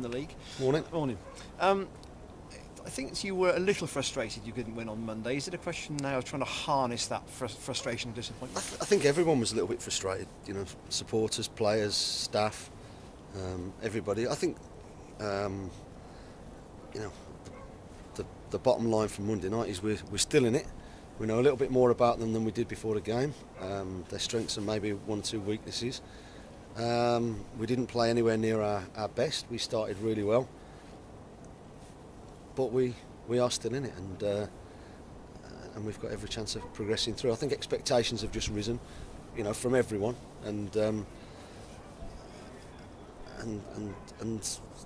the league. Morning. Morning. I think you were a little frustrated you couldn't win on Monday. Is it a question now of trying to harness that frustration and disappointment? I think everyone was a little bit frustrated. Supporters, players, staff, everybody. I think, the bottom line from Monday night is we're still in it. We know a little bit more about them than we did before the game. Their strengths and maybe one or two weaknesses. We didn't play anywhere near our best. We started really well. But we are still in it, and we've got every chance of progressing through. I think expectations have just risen, from everyone, and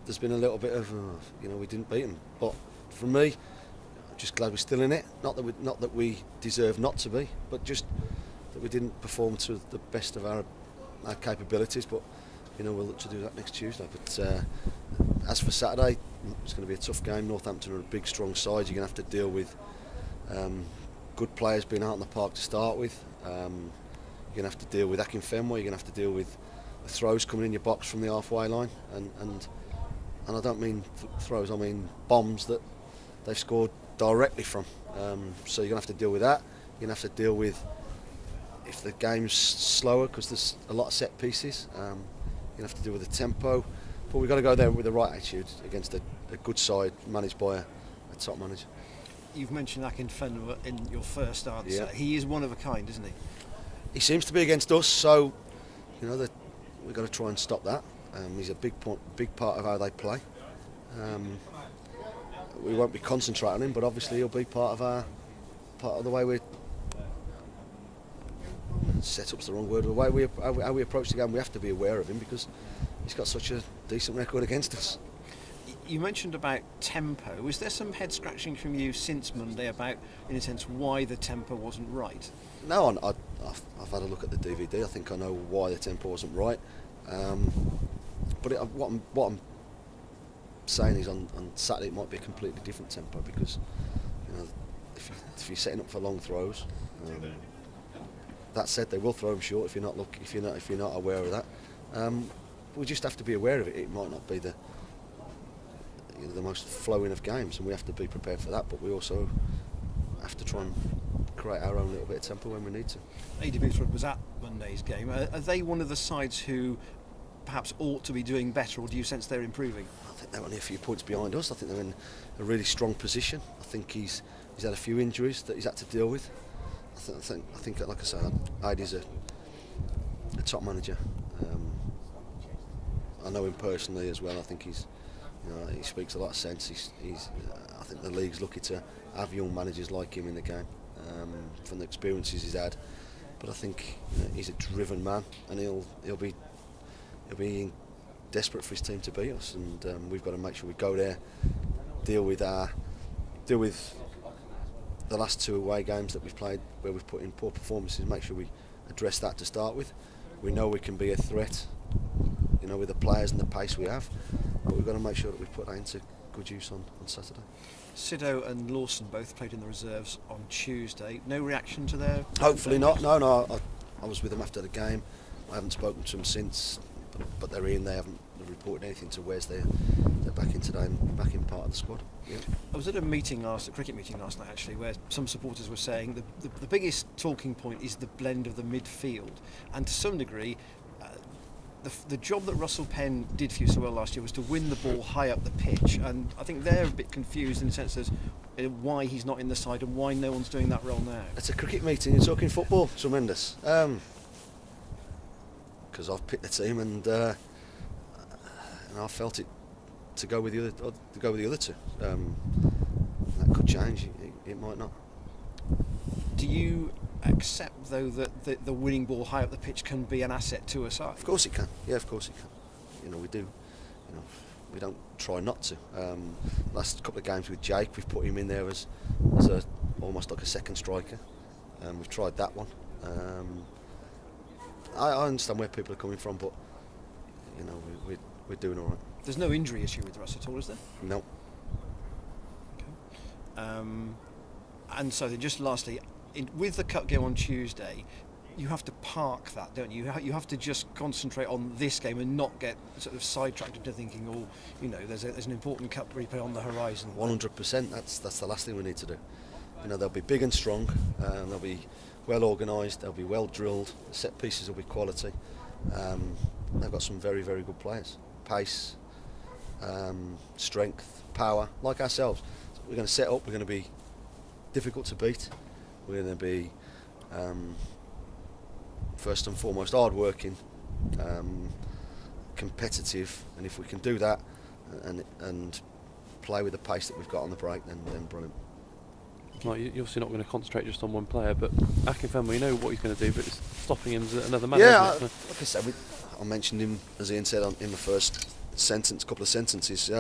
there's been a little bit of, we didn't beat them. But for me, I'm just glad we're still in it. Not that we deserve not to be, but just that we didn't perform to the best of our capabilities. But we'll look to do that next Tuesday. But as for Saturday, it's going to be a tough game. Northampton are a big, strong side. You're going to have to deal with good players being out in the park to start with. You're going to have to deal with Akinfenwa. You're going to have to deal with the throws coming in your box from the halfway line. And I don't mean throws, I mean bombs that they've scored directly from. So you're going to have to deal with that. You're going to have to deal with, if the game's slower, because there's a lot of set pieces, you're going to have to deal with the tempo. But we've got to go there with the right attitude against a good side managed by a top manager. You've mentioned Akinfenwa in your first answer. Yeah. He is one of a kind, isn't he? He seems to be against us, so we've got to try and stop that. He's a big part of how they play. We won't be concentrating on him, but obviously he'll be part of the way we set up's the wrong word. The way how we approach the game, we have to be aware of him because he's got such a decent record against us. You mentioned about tempo. Was there some head scratching from you since Monday about, in a sense, why the tempo wasn't right? No, I've had a look at the DVD. I think I know why the tempo wasn't right. But what I'm saying is on Saturday it might be a completely different tempo because if you're setting up for long throws. That said, they will throw them short if you're not aware of that. We just have to be aware of it. It might not be the most flowing of games, and we have to be prepared for that. But we also have to try and create our own little bit of tempo when we need to. AD Boothroyd was at Monday's game. Are they one of the sides who perhaps ought to be doing better, or do you sense they're improving? I think they're only a few points behind us. I think they're in a really strong position. I think he's had a few injuries that he's had to deal with. I think, like I say, Aidy's a top manager. I know him personally as well. I think he speaks a lot of sense. I think the league's lucky to have young managers like him in the game, from the experiences he's had. But I think he's a driven man, and he'll be desperate for his team to beat us, and we've got to make sure we go there, deal with the last two away games that we've played where we've put in poor performances, make sure we address that to start with. We know we can be a threat, with the players and the pace we have, but we've got to make sure that we put that into good use on Saturday. Sido and Lawson both played in the reserves on Tuesday. No reaction to their... Hopefully not. No. I was with them after the game. I haven't spoken to them since, but they're in. They haven't reported anything to Wes. They're back in today and back in part of the squad. Yeah. I was at a cricket meeting last night actually, where some supporters were saying the biggest talking point is the blend of the midfield, and to some degree the job that Russell Penn did for you so well last year was to win the ball high up the pitch, and I think they're a bit confused in the sense of why he's not in the side and why no one's doing that role now. It's a cricket meeting, you're talking football, tremendous. Because I've picked the team and I felt it to go with the other two. That could change. It might not. Do you accept though that the winning ball high up the pitch can be an asset to a side? Of course it can. Yeah, of course it can. We do. We don't try not to. Last couple of games with Jake, we've put him in there as almost like a second striker. We've tried that one. I understand where people are coming from, but we're doing all right. There's no injury issue with Russ at all, is there? No. Okay. And so then just lastly, with the cup game on Tuesday, you have to park that, don't you? You have to just concentrate on this game and not get sort of sidetracked into thinking, oh, you know, there's an important cup replay on the horizon. 100%. That's the last thing we need to do. You know, they'll be big and strong, and they'll be well organised, they'll be well drilled, the set pieces will be quality. They've got some very, very good players. Pace, strength, power, like ourselves. So we're going to set up, we're going to be difficult to beat, we're going to be first and foremost hard-working, competitive, and if we can do that and play with the pace that we've got on the break, then brilliant. Well, you're obviously not going to concentrate just on one player, but Akinfenwa, we know what he's going to do, but it's stopping him's another matter. Yeah, isn't it? like I said, I mentioned him, as Ian said in the first couple of sentences.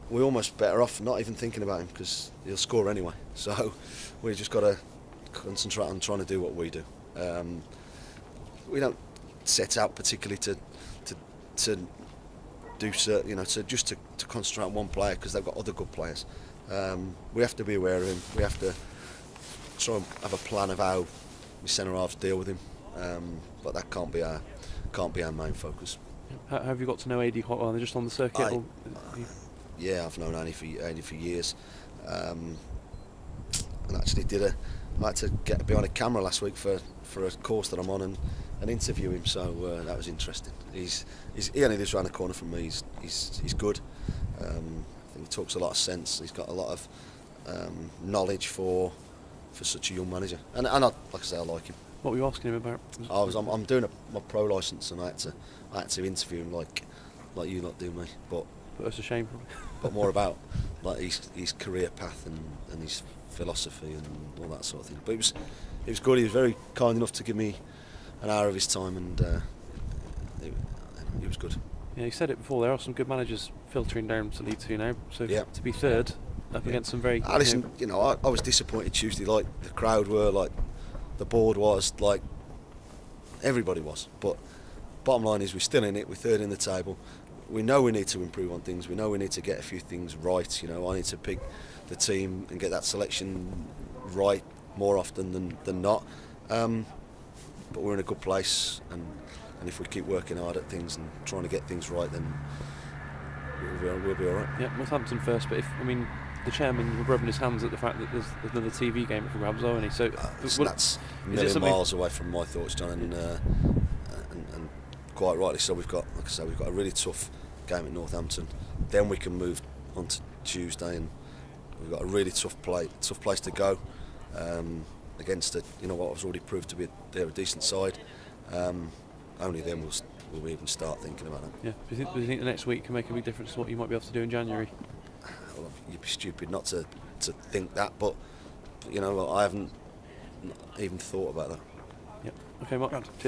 We're almost better off not even thinking about him because he'll score anyway. So we've just got to concentrate on trying to do what we do. We don't set out particularly to do certain, you know, to concentrate on one player because they've got other good players. We have to be aware of him. We have to try and have a plan of how we centre halves deal with him. But that can't be our main focus. How have you got to know AD quite well? They're just on the circuit. Yeah, I've known Andy for years, and actually I had to get behind a camera last week for a course that I'm on and interview him. So that was interesting. He only lives around the corner from me. He's good. I think he talks a lot of sense. He's got a lot of knowledge for such a young manager. And like I say, I like him. What were you asking him about? I'm doing my pro licence, and I had to interview him like you lot do me, but that's a shame, probably. But more about like his career path and his philosophy and all that sort of thing. But it was good. He was very kind enough to give me an hour of his time, and it was good. Yeah, you said it before. There are some good managers filtering down to League Two now. So yeah. To be third up against some very. Listen, I was disappointed Tuesday. Like the crowd were, like the board was, like everybody was. But bottom line is we're still in it. We're third in the table. We know we need to improve on things. We know we need to get a few things right. You know, I need to pick the team and get that selection right more often than not. But we're in a good place, and if we keep working hard at things and trying to get things right, then we'll be all right. Yeah, Northampton first. But the chairman was rubbing his hands at the fact that there's another TV game for grabs, isn't he? So that's a million miles away from my thoughts, John, and quite rightly so. We've got, like I say, we've got a really tough game at Northampton. Then we can move on to Tuesday, and we've got a really tough place to go against what was already proved to be a decent side. Only then we'll even start thinking about that. Yeah. Do you think the next week can make a big difference to what you might be able to do in January? Well, you'd be stupid not to think that, but I haven't even thought about that. Yeah. Okay, Mark. Cheers.